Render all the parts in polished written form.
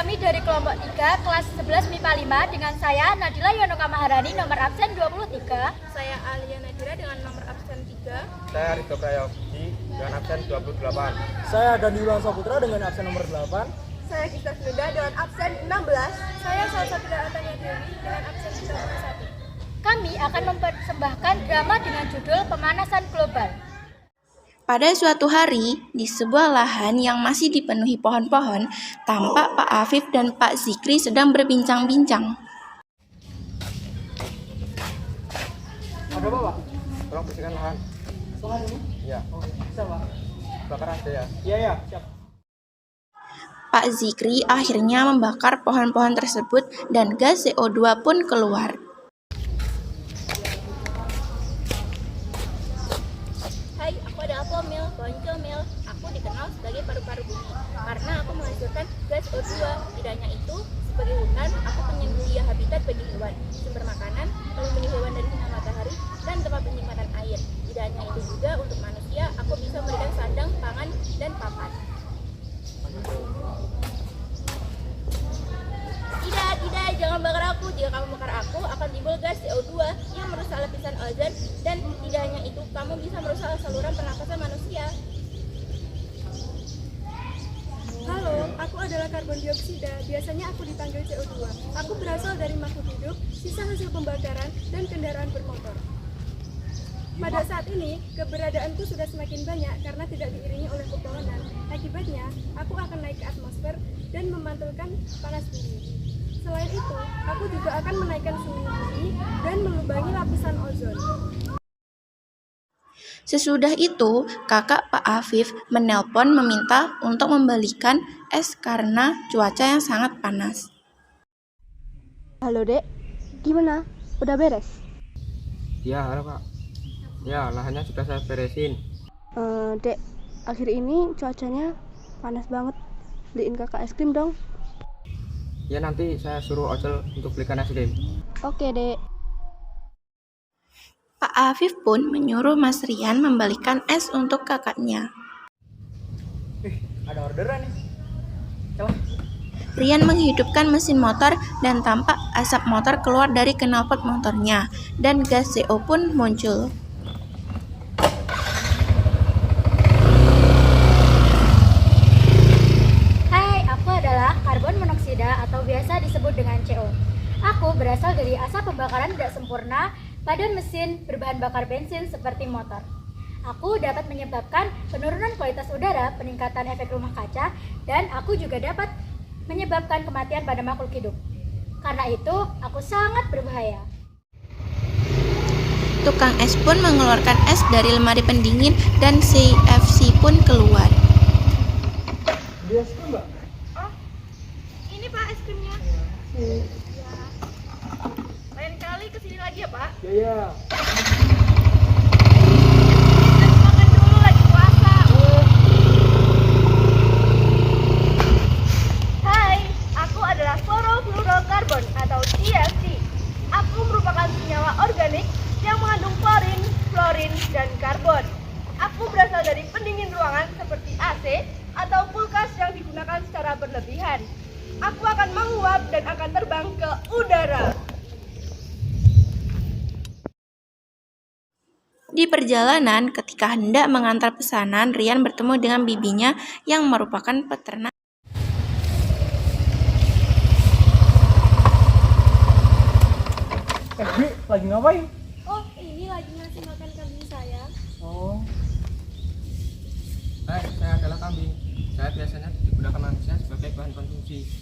kami dari kelompok 3 kelas 11 MIPA 5 dengan saya Nadila Yonoka Maharani nomor absen 23. Saya Alia Nadira dengan nomor absen 3. Saya Ridho Prayogi dengan absen 28. Saya Danila Saputra dengan absen nomor 8. Saya Gista Sneda dengan absen 16. Saya Salsabila Atanya Dewi dengan absen 21. Kami akan mempersembahkan drama dengan judul Pemanasan Global. Pada suatu hari, di sebuah lahan yang masih dipenuhi pohon-pohon, tampak Pak Afif dan Pak Zikri sedang berbincang-bincang. Ada apa, Pak? Tolong bersihkan lahan. Lahan ini? Iya. Oh, bisa, Pak. Bakar aja ya. Iya, siap. Pak Zikri akhirnya membakar pohon-pohon tersebut dan gas CO2 pun keluar. Hai, aku adalah Pomil, Boncomil. Aku dikenal sebagai paru-paru bumi karena aku menghasilkan gas O2. Tidak hanya itu, sebagai hutan, aku penyedia habitat bagi hewan, sumber makanan, pelindung hewan dari sinar matahari, dan tempat penyimpanan air. Tidak hanya itu juga, untuk manusia, aku bisa memberikan sandang, pangan, dan papan. Tidak, jangan bakar aku. Jika kamu bakar aku, akan timbul gas CO2 yang merusak lapisan ozon, dan tidak hanya itu, kamu bisa merusak saluran pernapasan manusia. Halo, aku adalah karbon dioksida. Biasanya aku dipanggil CO2. Aku berasal dari makhluk hidup, sisa hasil pembakaran, dan kendaraan bermotor. Pada saat ini, keberadaanku sudah semakin banyak karena tidak diiringi oleh pepohonan. Akibatnya, aku akan naik ke atmosfer dan memantulkan panas bumi. Selain itu, aku juga akan menaikkan suhu bumi dan melubangi lapisan ozon. Sesudah itu, kakak Pak Afif menelpon meminta untuk membalikan es karena cuaca yang sangat panas. Halo, Dek. Gimana? Udah beres? Iya, halo Kak. Ya, lahannya sudah saya beresin. Dek, akhir ini cuacanya panas banget. Beliin kakak es krim dong. Ya, nanti saya suruh Ocel untuk belikan es krim. Oke, Dek. Pak Afif pun menyuruh Mas Rian membalikan es untuk kakaknya. Ada orderan nih. Coba. Rian menghidupkan mesin motor dan tampak asap motor keluar dari knalpot motornya dan gas CO pun muncul. Hai, aku adalah karbon monoksida atau biasa disebut dengan CO. Aku berasal dari asap pembakaran tidak sempurna pada mesin berbahan bakar bensin seperti motor. Aku dapat menyebabkan penurunan kualitas udara, peningkatan efek rumah kaca, dan aku juga dapat menyebabkan kematian pada makhluk hidup. Karena itu, aku sangat berbahaya. Tukang es pun mengeluarkan es dari lemari pendingin dan CFC pun keluar. Dia es krim, Mbak? Oh, ini Pak es krimnya. Iya. Lain kali kesini lagi ya Pak. Iya. Makan dulu, lagi puasa. Hai, aku adalah chlorofluorokarbon atau CFC. Aku merupakan senyawa organik yang mengandung klorin, fluorin, dan karbon. Aku berasal dari pendingin ruangan seperti AC atau kulkas yang digunakan secara berlebihan. Aku akan menguap dan akan terbang ke udara. Di perjalanan, ketika hendak mengantar pesanan, Rian bertemu dengan bibinya yang merupakan peternak. Bi, lagi ngapain? Oh, ini lagi ngasih makan kambing saya. Oh, Hai, saya adalah kambing. Saya biasanya digunakan manusia sebagai bahan konsumsi.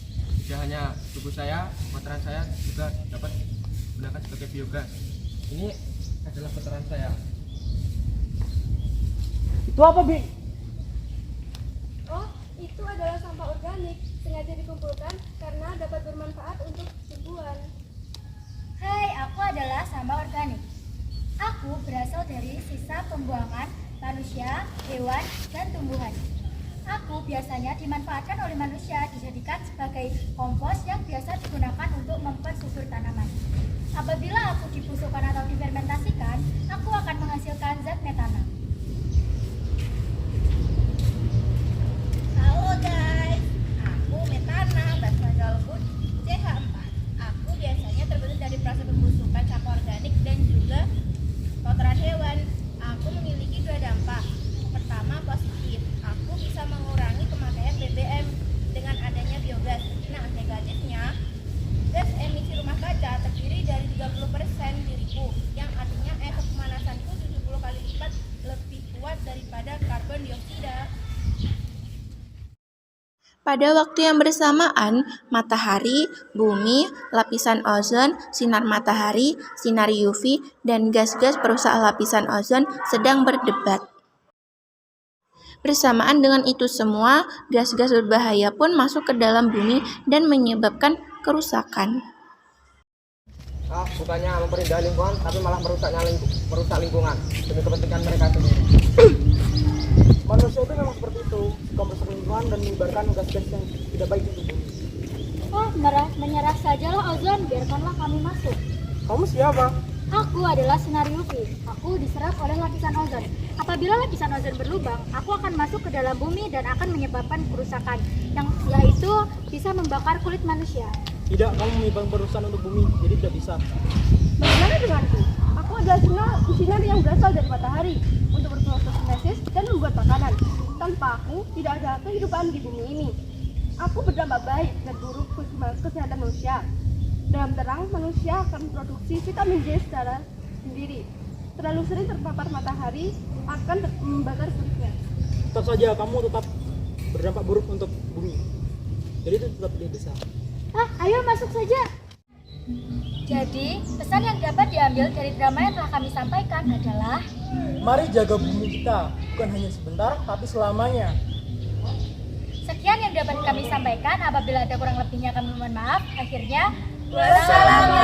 Tidak hanya tubuh saya, kotoran saya juga dapat digunakan sebagai biogas. Ini adalah kotoran saya. itu apa, Bi? Oh, itu adalah sampah organik. Sengaja dikumpulkan karena dapat bermanfaat untuk tumbuhan. Hai, aku adalah sampah organik. Aku berasal dari sisa pembuangan manusia, hewan, dan tumbuhan. Aku biasanya dimanfaatkan oleh manusia dijadikan sebagai kompos yang biasa digunakan untuk mempersubur tanaman. Apabila aku dibusukkan atau difermentasikan, aku akan menghasilkan zat metana. Halo guys, aku Metana, bahasa Pada waktu yang bersamaan, matahari, bumi, lapisan ozon, sinar matahari, sinar UV, dan gas-gas perusak lapisan ozon sedang berdebat. Bersamaan dengan itu semua, gas-gas berbahaya pun masuk ke dalam bumi dan menyebabkan kerusakan. Bukannya memperindah lingkungan, tapi malah merusak lingkungan demi kepentingan mereka sendiri. Manusia itu memang seperti itu, suka merusak lingkungan dan menyebarkan gas-gas yang tidak baik untuk bumi. Menyerah sajalah ozon, biarkanlah kami masuk. Kamu siapa? Aku adalah sinar UV. Aku diserap oleh lapisan ozon. Apabila lapisan ozon berlubang, aku akan masuk ke dalam bumi dan akan menyebabkan kerusakan, yaitu bisa membakar kulit manusia. Tidak, kamu menyebabkan perusahaan untuk bumi, jadi tidak bisa. Bagaimana denganku? Aku adalah sinar yang berasal dari matahari untuk berfotosintesis dan membuat makanan. Tanpa aku, tidak ada kehidupan di bumi ini. Aku berdampak baik dan buruk kesehatan manusia. Dalam terang, manusia akan memproduksi vitamin D secara sendiri. Terlalu sering terpapar matahari akan membakar kulitnya. Tetap saja, kamu tetap berdampak buruk untuk bumi. Jadi itu tetap tidak bisa. Ayo masuk saja. Jadi, pesan yang dapat diambil dari drama yang telah kami sampaikan adalah Mari jaga bumi kita, bukan hanya sebentar, tapi selamanya. sekian yang dapat kami sampaikan. Apabila ada kurang lebihnya kami mohon maaf. Akhirnya, wassalamualaikum